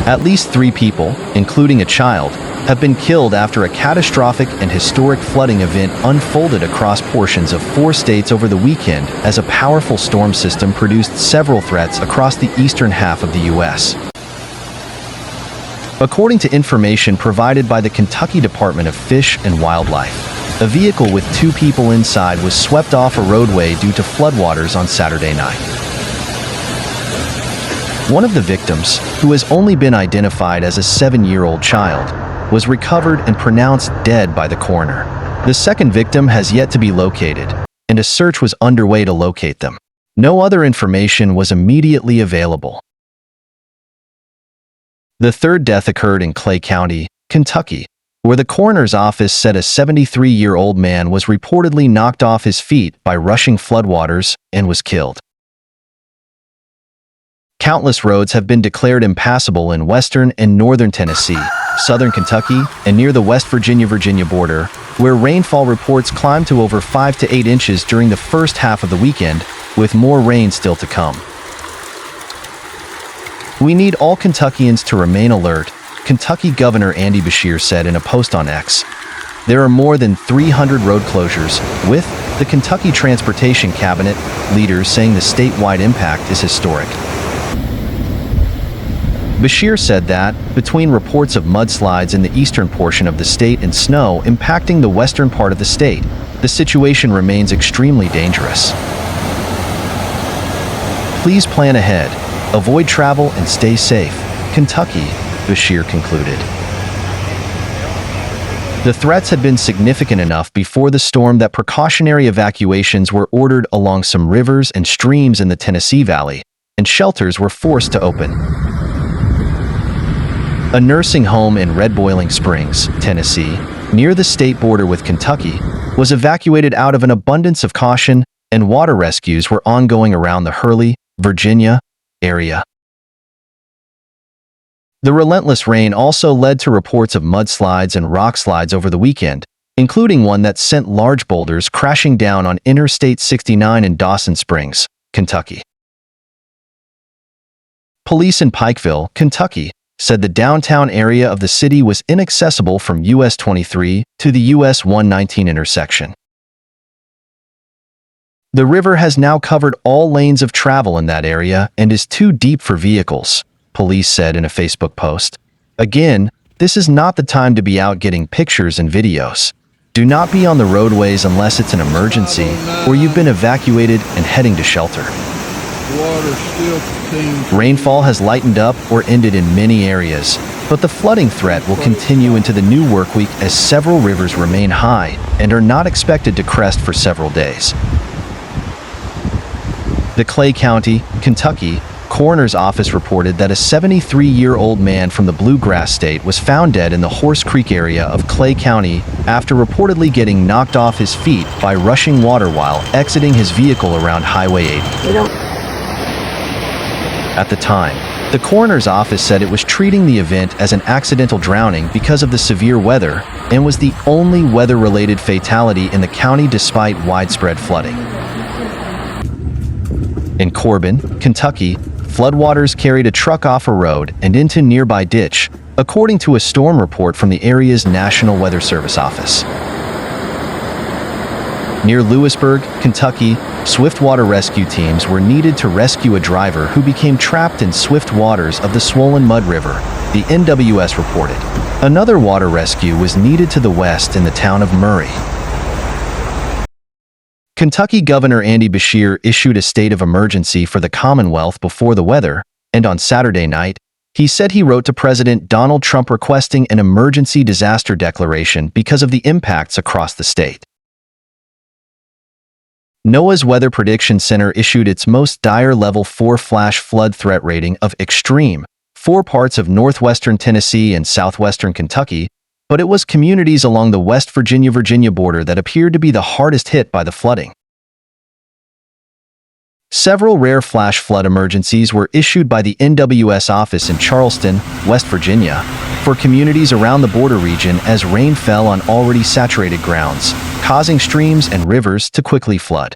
At least 3 people, including a child, have been killed after a catastrophic and historic flooding event unfolded across portions of 4 states over the weekend as a powerful storm system produced several threats across the eastern half of the U.S. According to information provided by the Kentucky Department of Fish and Wildlife, a vehicle with 2 people inside was swept off a roadway due to floodwaters on Saturday night. One of the victims, who has only been identified as a 7-year-old child, was recovered and pronounced dead by the coroner. The second victim has yet to be located, and a search was underway to locate them. No other information was immediately available. The third death occurred in Clay County, Kentucky, where the coroner's office said a 73-year-old man was reportedly knocked off his feet by rushing floodwaters and was killed. Countless roads have been declared impassable in western and northern Tennessee, southern Kentucky, and near the West Virginia border, where rainfall reports climbed to over 5 to 8 inches during the first half of the weekend, with more rain still to come. "We need all Kentuckians to remain alert," Kentucky Governor Andy Beshear said in a post on X. There are more than 300 road closures, with the Kentucky Transportation Cabinet leaders saying the statewide impact is historic. Beshear said that, between reports of mudslides in the eastern portion of the state and snow impacting the western part of the state, the situation remains extremely dangerous. "Please plan ahead, avoid travel and stay safe, Kentucky," Beshear concluded. The threats had been significant enough before the storm that precautionary evacuations were ordered along some rivers and streams in the Tennessee Valley, and shelters were forced to open. A nursing home in Red Boiling Springs, Tennessee, near the state border with Kentucky, was evacuated out of an abundance of caution, and water rescues were ongoing around the Hurley, Virginia, area. The relentless rain also led to reports of mudslides and rockslides over the weekend, including one that sent large boulders crashing down on Interstate 69 in Dawson Springs, Kentucky. Police in Pikeville, Kentucky, said the downtown area of the city was inaccessible from US 23 to the US 119 intersection. The river has now covered all lanes of travel in that area and is too deep for vehicles, police said in a Facebook post. Again, this is not the time to be out getting pictures and videos. Do not be on the roadways unless it's an emergency or you've been evacuated and heading to shelter. Rainfall has lightened up or ended in many areas, but the flooding threat will continue into the new work week as several rivers remain high and are not expected to crest for several days. The Clay County, Kentucky, coroner's office reported that a 73-year-old man from the Bluegrass State was found dead in the Horse Creek area of Clay County after reportedly getting knocked off his feet by rushing water while exiting his vehicle around Highway 80. At the time, the coroner's office said it was treating the event as an accidental drowning because of the severe weather and was the only weather-related fatality in the county despite widespread flooding. In Corbin, Kentucky, floodwaters carried a truck off a road and into a nearby ditch, according to a storm report from the area's National Weather Service office. Near Lewisburg, Kentucky, swiftwater rescue teams were needed to rescue a driver who became trapped in swift waters of the swollen Mud River, the NWS reported. Another water rescue was needed to the west in the town of Murray. Kentucky Governor Andy Beshear issued a state of emergency for the Commonwealth before the weather, and on Saturday night, he said he wrote to President Donald Trump requesting an emergency disaster declaration because of the impacts across the state. NOAA's Weather Prediction Center issued its most dire Level 4 flash flood threat rating of extreme for parts of northwestern Tennessee and southwestern Kentucky, but it was communities along the West Virginia border that appeared to be the hardest hit by the flooding. Several rare flash flood emergencies were issued by the NWS office in Charleston, West Virginia, for communities around the border region as rain fell on already saturated grounds, causing streams and rivers to quickly flood.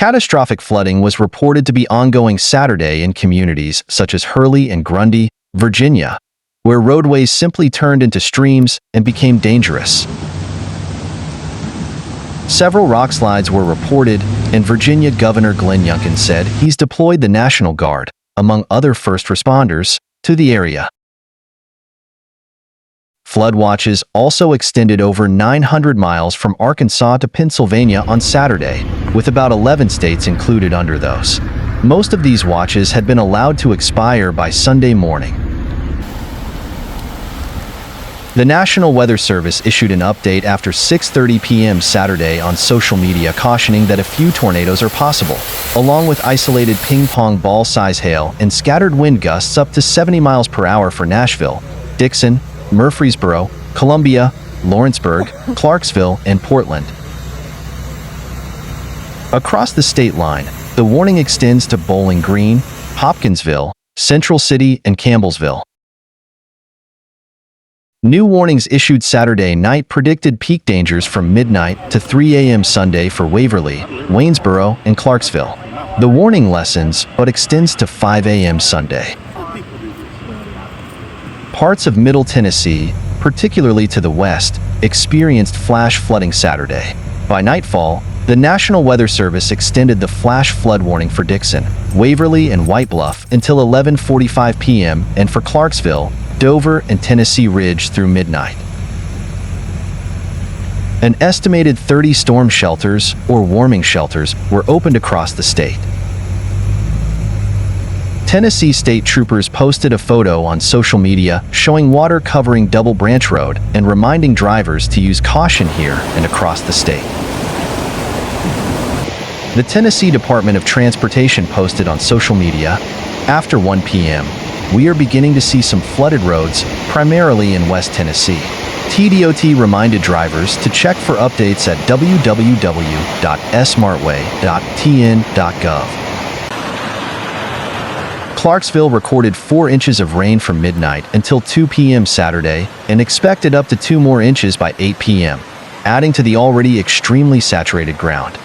Catastrophic flooding was reported to be ongoing Saturday in communities such as Hurley and Grundy, Virginia, where roadways simply turned into streams and became dangerous. Several rockslides were reported, and Virginia Governor Glenn Youngkin said he's deployed the National Guard, among other first responders, to the area. Flood watches also extended over 900 miles from Arkansas to Pennsylvania on Saturday, with about 11 states included under those. Most of these watches had been allowed to expire by Sunday morning. The National Weather Service issued an update after 6:30 p.m. Saturday on social media cautioning that a few tornadoes are possible, along with isolated ping-pong ball-size hail and scattered wind gusts up to 70 miles per hour for Nashville, Dixon, Murfreesboro, Columbia, Lawrenceburg, Clarksville, and Portland. Across the state line, the warning extends to Bowling Green, Hopkinsville, Central City, and Campbellsville. New warnings issued Saturday night predicted peak dangers from midnight to 3 a.m. Sunday for Waverly, Waynesboro, and Clarksville. The warning lessens but extends to 5 a.m. Sunday. Parts of Middle Tennessee, particularly to the west, experienced flash flooding Saturday. By nightfall, the National Weather Service extended the flash flood warning for Dixon, Waverly, and White Bluff until 11:45 p.m. and for Clarksville, Dover, and Tennessee Ridge through midnight. An estimated 30 storm shelters, or warming shelters, were opened across the state. Tennessee state troopers posted a photo on social media showing water covering Double Branch Road and reminding drivers to use caution here and across the state. The Tennessee Department of Transportation posted on social media, after 1 p.m., we are beginning to see some flooded roads, primarily in West Tennessee. TDOT reminded drivers to check for updates at www.smartway.tn.gov. Clarksville recorded 4 inches of rain from midnight until 2 p.m. Saturday and expected up to 2 more inches by 8 p.m., adding to the already extremely saturated ground.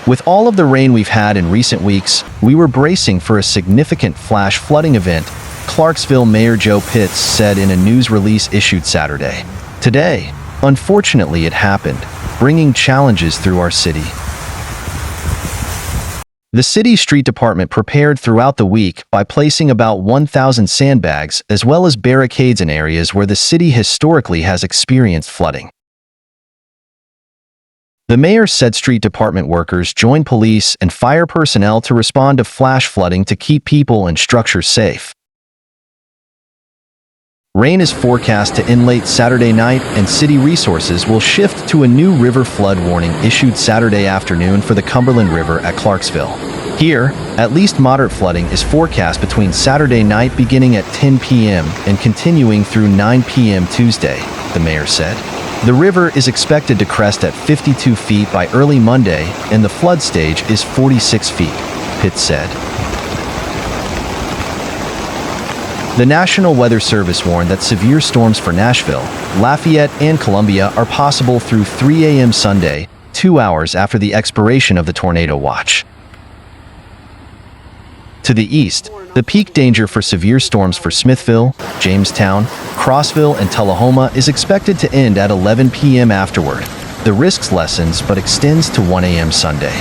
With all of the rain we've had in recent weeks, we were bracing for a significant flash flooding event, Clarksville Mayor Joe Pitts said in a news release issued Saturday. Today, unfortunately, it happened, bringing challenges through our city. The city's street department prepared throughout the week by placing about 1,000 sandbags as well as barricades in areas where the city historically has experienced flooding. The mayor said street department workers joined police and fire personnel to respond to flash flooding to keep people and structures safe. Rain is forecast to end late Saturday night, and city resources will shift to a new river flood warning issued Saturday afternoon for the Cumberland River at Clarksville. Here, at least moderate flooding is forecast between Saturday night beginning at 10 p.m. and continuing through 9 p.m. Tuesday, the mayor said. The river is expected to crest at 52 feet by early Monday, and the flood stage is 46 feet, Pitts said. The National Weather Service warned that severe storms for Nashville, Lafayette, and Columbia are possible through 3 a.m. Sunday, 2 hours after the expiration of the tornado watch. To the east, the peak danger for severe storms for Smithville, Jamestown, Crossville, and Tullahoma is expected to end at 11 p.m. afterward. The risks lessens but extends to 1 a.m. Sunday.